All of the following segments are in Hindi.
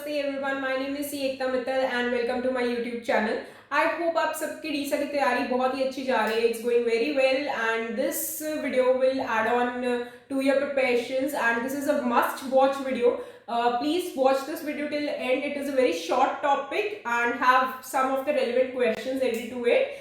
नमस्ते everyone, my name is C Ekta Mittal and welcome to my YouTube channel. I hope आप सबकी डीसा की तैयारी बहुत ही अच्छी जा रही है। It's going very well and this video will add on to your preparations and this is a must watch video. Please watch this video till the end. It is a very short topic and have some of the relevant questions ready to it.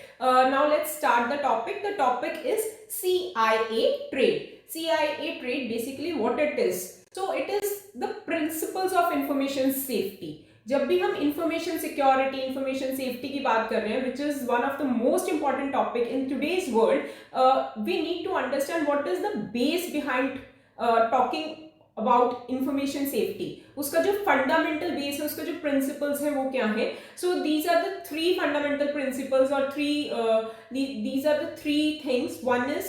Now let's start the topic. The topic is CIA trade. CIA trade, basically what it is. So it is the principles of information safety. जब भी हम इंफॉर्मेशन सिक्योरिटी, इंफॉर्मेशन सेफ्टी की बात कर रहे हैं, which is one of the most important topic in today's world, we need to understand what is the base behind talking about information safety. उसका जो फंडामेंटल बेस है, उसका जो प्रिंसिपल्स है वो क्या है. So these are the three fundamental principles और these are the three things. One is,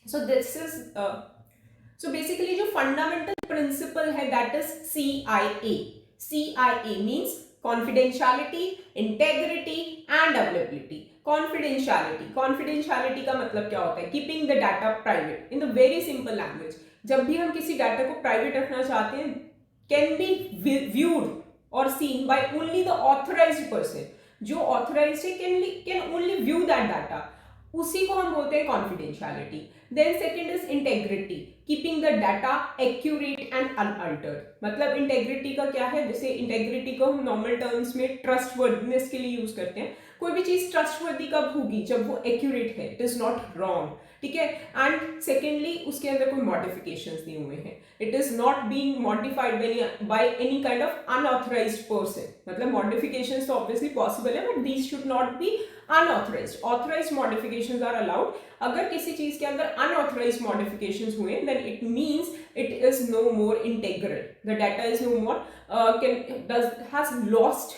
so this is so basically जो फंडामेंटल प्रिंसिपल है that is CIA. CIA means confidentiality, integrity and availability. Confidentiality का मतलब क्या होता है? Keeping the data private. In the very simple language, जब भी हम किसी डाटा को प्राइवेट रखना चाहते हैं, can be viewed or seen by only the authorized person. जो authorized है can only view that data. उसी को हम बोलते हैं confidentiality. Then second is integrity, keeping the data accurate and unaltered. मतलब इंटेग्रिटी का क्या है? जैसे इंटेग्रिटी को हम नॉर्मल टर्म्स में ट्रस्टवर्दीनेस के लिए यूज करते हैं. कोई भी चीज ट्रस्टवर्दी कब होगी? जब वो एक्यूरेट है, इट इज नॉट रॉन्ग. ठीक है. एंड सेकेंडली उसके अंदर कोई मॉडिफिकेशंस नहीं हुए हैं. It is not being modified by any kind of unauthorized person. मतलब मॉडिफिकेशंस तो ऑब्वियसली पॉसिबल है, but these should not be unauthorized. Authorized modifications are allowed. अगर किसी चीज के अंदर unauthorized modifications हुए, then it means it is no more integral. The data is no more has lost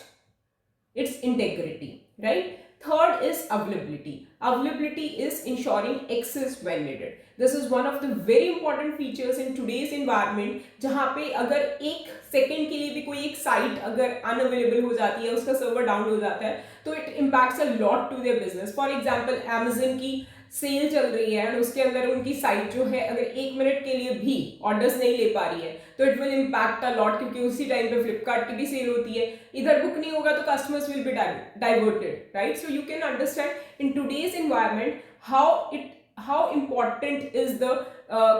its integrity, right? Third is availability. Availability is ensuring access when needed. This is one of the very important features in today's environment, जहाँ पे अगर एक सेकेंड के लिए भी कोई एक साइट अगर अनअवेलेबल हो जाती है, उसका सर्वर डाउन हो जाता है, तो it impacts a lot to their business. For example, Amazon की सेल चल रही है और उसके अंदर उनकी साइट जो है अगर एक मिनट के लिए भी ऑर्डर्स नहीं ले पा रही है, तो it will impact a lot, क्योंकि उसी टाइम पे फ्लिपकार्ट की भी सेल होती है. इधर बुक नहीं होगा तो customers will be diverted, right? So you can understand in today's environment how important is the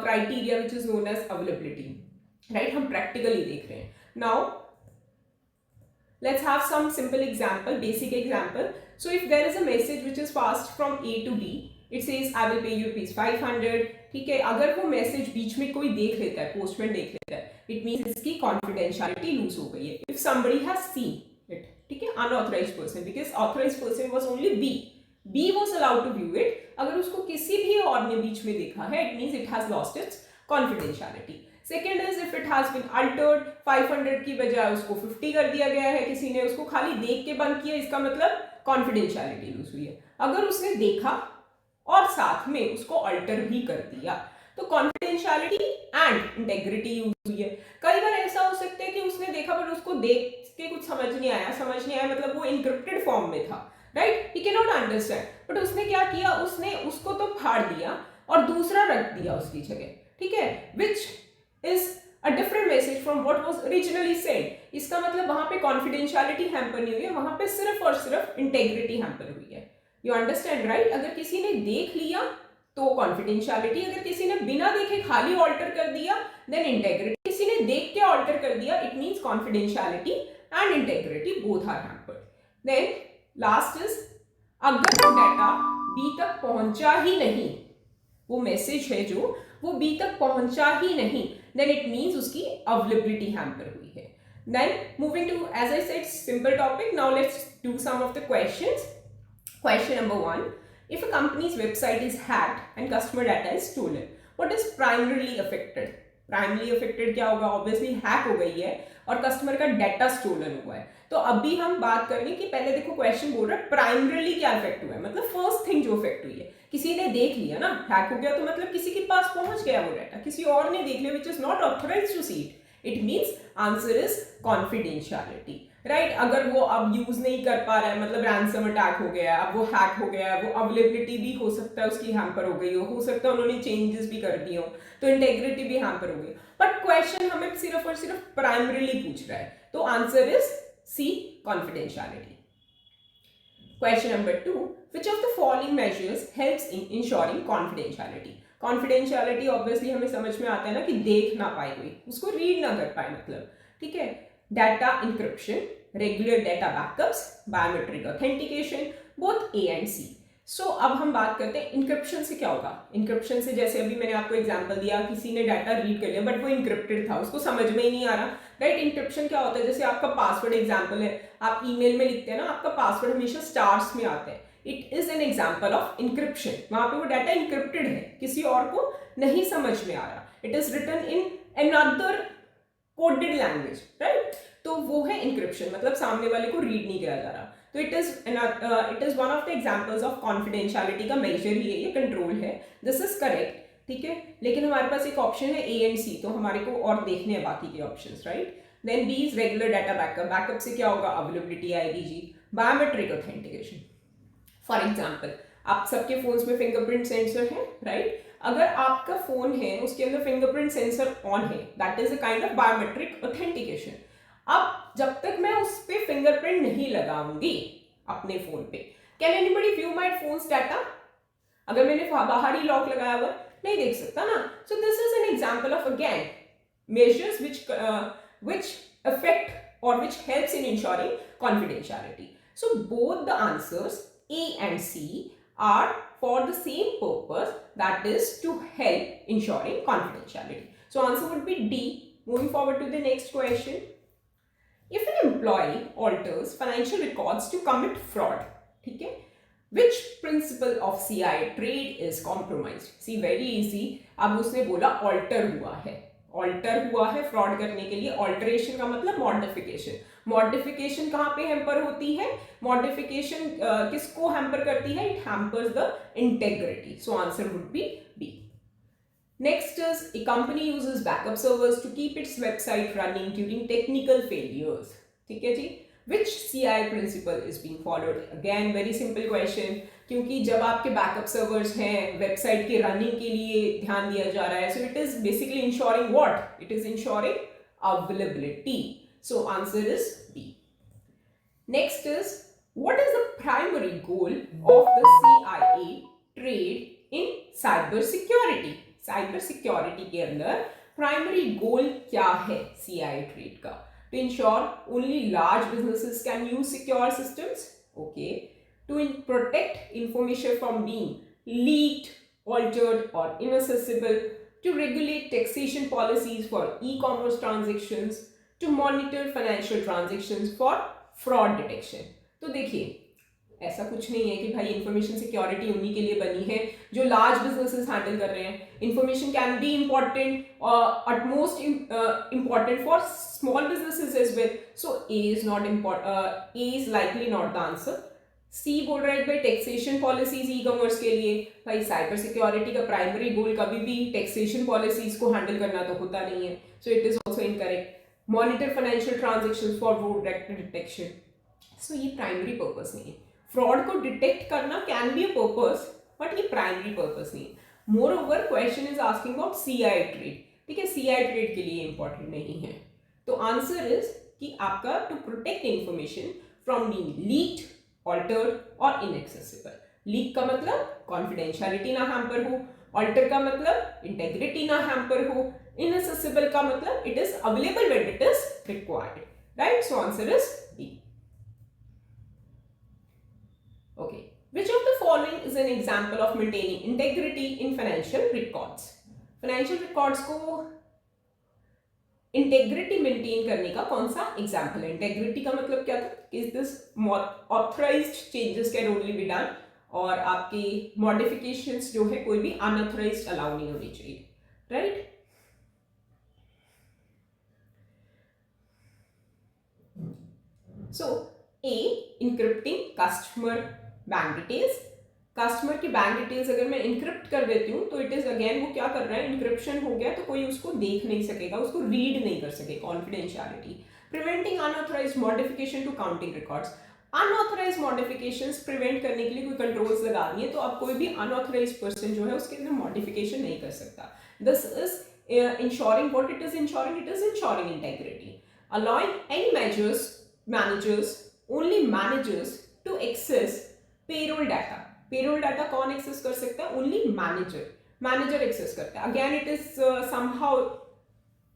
criteria which is known as availability, right? हम practically देख रहे हैं. Now let's have some simple example, basic example. So if there is a message which is passed from A to B, it says I will pay you rupees 500. ठीक है. अगर वो मैसेज बीच में कोई देख लेता है, पोस्टमैन देख लेता है, इट मीन्स इसकी कॉन्फिडेंशियलिटी लूज हो गई है. If somebody has seen it, ठीक है, unauthorized person, because authorized person was only B was allowed to view it. अगर उसको किसी भी और ने बीच में देखा है, it means it has lost its confidentiality. Second is if it has been altered, 500 की बजाय उसको 50 कर दिया गया है, किसी ने उसको खाली देख के बंद किया, इसका मतलब confidentiality लूज हुई है. अगर उसने देखा और साथ में उसको अल्टर भी कर दिया, तो कॉन्फिडेंशियलिटी एंड इंटेग्रिटी यूज हुई है. कई बार ऐसा हो सकता है कि उसने देखा पर उसको देख के कुछ समझ नहीं आया मतलब वो इनक्रिप्टेड फॉर्म में था, right? He can not understand, but उसने क्या किया, उसने उसको तो फाड़ दिया और दूसरा रख दिया उसकी जगह, ठीक है, which is a different message from what was originally said. इसका मतलब वहां पे कॉन्फिडेंशियलिटी हैम्पर नहीं हुई है, वहां पे सिर्फ और सिर्फ इंटेग्रिटी हैम्पर हुई है. You understand, right? अगर किसी ने देख लिया तो कॉन्फिडेंशियलिटी, अगर किसी ने बिना देखे खाली ऑल्टर कर दिया देन इंटेग्रिटी. किसी ने देख के ऑल्टर कर दिया, it means confidentiality and integrity both are hampered. Then last is, अगर डाटा बी तक पहुंचा ही नहीं, वो मैसेज है जो वो बी तक पहुंचा ही नहीं, देन इट मींस उसकी अवेलेबिलिटी हैम्पर हुई है. Then moving to, as I said, simple topic. Now let's do some of the questions. Question number 1. If a company's website is hacked and customer data is stolen, what is primarily affected? Primarily affected क्या होगा? Obviously hack हो गई है और कस्टमर का डाटा स्टोलन हुआ है. तो अभी हम बात करेंगे कि पहले देखो क्वेश्चन बोल रहा है प्राइमरीली क्या इफेक्ट हुआ है, मतलब फर्स्ट थिंग जो इफेक्ट हुई है. किसी ने देख लिया ना, हैक हो गया, तो मतलब किसी के पास पहुंच गया वो डाटा, किसी और ने देख लिया, which is not authorized to see it. It means answer is confidentiality, right? अगर वो अब यूज नहीं कर पा रहा है, मतलब रैंसम अटैक हो गया, अब वो हैक हो गया, वो अवेलेबिलिटी भी हो सकता है उसकी हैम्पर हो गई हो सकता है उन्होंने चेंजेस भी कर दिए हो, तो इंटेग्रिटी भी हैम्पर हो गई. बट क्वेश्चन हमें सिर्फ और सिर्फ प्राइमरीली पूछ रहा है तो answer is C, confidentiality. Question number 2, which of the following measures helps in ensuring confidentiality. Confidentiality obviously हमें समझ में आता है ना कि देख ना पाए कोई, उसको रीड ना कर पाए मतलब, ठीक है। Data encryption, regular data backups, biometric authentication, both A and C. So अब हम बात करते हैं इंक्रिप्शन से क्या होगा। इंक्रिप्शन से जैसे अभी मैंने आपको एग्जांपल दिया, किसी ने डाटा रीड कर लिया बट वो इंक्रिप्टेड था, उसको समझ में ही नहीं आ रहा, राइट। इंक्रिप्शन क्या होता है, जैसे आपका पासवर्ड एग्जांपल है, आप ईमेल में लिखते हैं ना, आपका पासवर्ड हमेशा स्टार्स में आता है, it is an example of encryption. वहां पे वो डाटा इंक्रिप्टेड है, किसी और को नहीं समझ में आ रहा, it is written in another coded language, right. तो वो है इंक्रिप्शन, मतलब सामने वाले को रीड नहीं किया जा रहा। तो it is one of the examples of confidentiality का मेजर ही है, ये कंट्रोल है, दिस इज करेक्ट, ठीक है। लेकिन हमारे पास एक ऑप्शन है ए एंड सी, तो हमारे को और देखने हैं बाकी के options, right. Then B is regular data backup, backup से क्या होगा, अवेलेबिलिटी आएगी जी। बायोमेट्रिक ऑथेंटिकेशन, फॉर एग्जाम्पल आप सबके फोन्स में फिंगरप्रिंट सेंसर है, राइट। अगर आपका फोन है उसके अंदर फिंगरप्रिंट सेंसर ऑन है, that is a kind of biometric authentication. अब जब तक मैं उस पे फिंगरप्रिंट नहीं लगाऊंगी अपने फोन पे, can anybody view my phones data. अगर मैंने बाहर ही लॉक लगाया हुआ नहीं देख सकता ना। सो this is an example of again measures which affect or which helps in ensuring confidentiality. So both the answers A and C are for the same purpose, that is to help ensuring confidentiality. So answer would be D. Moving forward to the next question. If an employee alters financial records to commit fraud, ठीक है, which principle of CI trade is compromised? See, very easy. अब उसने बोला ऑल्टर हुआ है, ऑल्टर हुआ है फ्रॉड करने के लिए। ऑल्टरेशन का मतलब मॉडिफिकेशन। मॉडिफिकेशन कहाँ पे हैम्पर होती है, मॉडिफिकेशन किसको हैम्पर करती है, it hampers the integrity. So answer would be B. Next is a company uses backup servers to keep its website running during technical failures. ठीक है जी, which CI principle is being followed? Again very simple question, क्योंकि जब आपके बैकअप सर्वर्स हैं वेबसाइट के रनिंग के लिए ध्यान दिया जा रहा है, so it is basically ensuring what? It is ensuring availability. So answer is B. Next is, what is the primary goal of the CIA trade in cyber security? Cyber security के अंदर प्राइमरी गोल क्या है सीआई ट्रेड का? To ensure only large businesses can use secure systems, okay. To protect information from being leaked, altered और inaccessible, to regulate taxation policies for e-commerce transactions, to monitor financial transactions for fraud detection. तो देखिए ऐसा कुछ नहीं है कि भाई इंफॉर्मेशन सिक्योरिटी उन्हीं के लिए बनी है जो लार्ज बिजनेसेस हैंडल कर रहे हैं। Information can be important, utmost important for small businesses as well. So A is not important, A is likely not the answer. C बोल रहा है भाई टैक्सेशन पॉलिसीज ई कॉमर्स के लिए। भाई साइबर सिक्योरिटी का प्राइमरी गोल कभी भी टैक्सेशन पॉलिसीज को हैंडल करना तो होता नहीं है, so it is also incorrect. Monitor financial transactions for fraud detection, so ये प्राइमरी पर्पस नहीं है। फ्रॉड को डिटेक्ट करना can be a purpose, but ये प्राइमरी पर्पस नहीं है। Moreover question is asking about CI triad, ठीक है, सीआई ट्रेड के लिए इंपॉर्टेंट नहीं है। तो आंसर इज कि आपका to protect information from being leaked, altered और इनएक्सेसिबल। लीक का मतलब कॉन्फिडेंशियलिटी ना हैम्पर हो, ऑल्टर का मतलब इंटेग्रिटी ना हैम्पर हो, इनएक्सेसिबल का मतलब it is available when it is required, right. So answer is D. Okay, which of the following is an example of maintaining integrity in financial records? Financial records को integrity maintain करने का कौन सा example है? Integrity का मतलब क्या था? Is this authorized changes can only be done, और आपके modifications जो है कोई भी unauthorized allow नहीं होनी चाहिए, right? So A, encrypting customer bank details. Customer की बैंक डिटेल्स अगर मैं इंक्रिप्ट कर देती हूँ तो इट इज अगेन वो क्या कर रहा है, इंक्रिप्शन हो गया तो कोई उसको देख नहीं सकेगा, उसको रीड नहीं कर सकेगा, confidentiality. Preventing unauthorised modification to counting records, unauthorised modifications prevent करने के लिए कोई कंट्रोल्स लगा दिए तो अब कोई भी अनऑथराइज्ड पर्सन जो है उसके अंदर मॉडिफिकेशन नहीं कर सकता। This is ensuring what it is ensuring, it is ensuring integrity. allowing any managers, only managers to access payroll data. Payroll data कौन access कर सकता है? Only manager access करता है. Again, it is somehow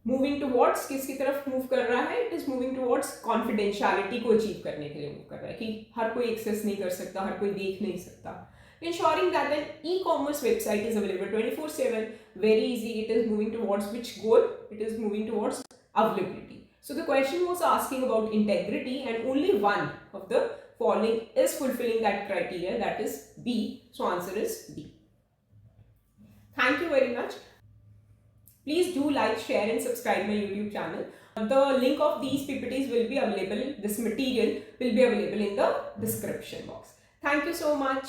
moving towards किसकी तरफ मूव कर रहा है? It is moving towards confidentiality को अचीव करने के लिए मूव कर रहा है कि हर कोई एक्सेस नहीं कर सकता, हर कोई देख नहीं सकता. Ensuring that an e-commerce website is available 24/7, very easy. It is moving towards which goal? It is moving towards availability. So the question was asking about integrity, and only one of the following is fulfilling that criteria, that is B. So answer is B. Thank you very much. Please do like, share and subscribe my YouTube channel. The link of these PPTs will be available, this material will be available in the description box. Thank you so much.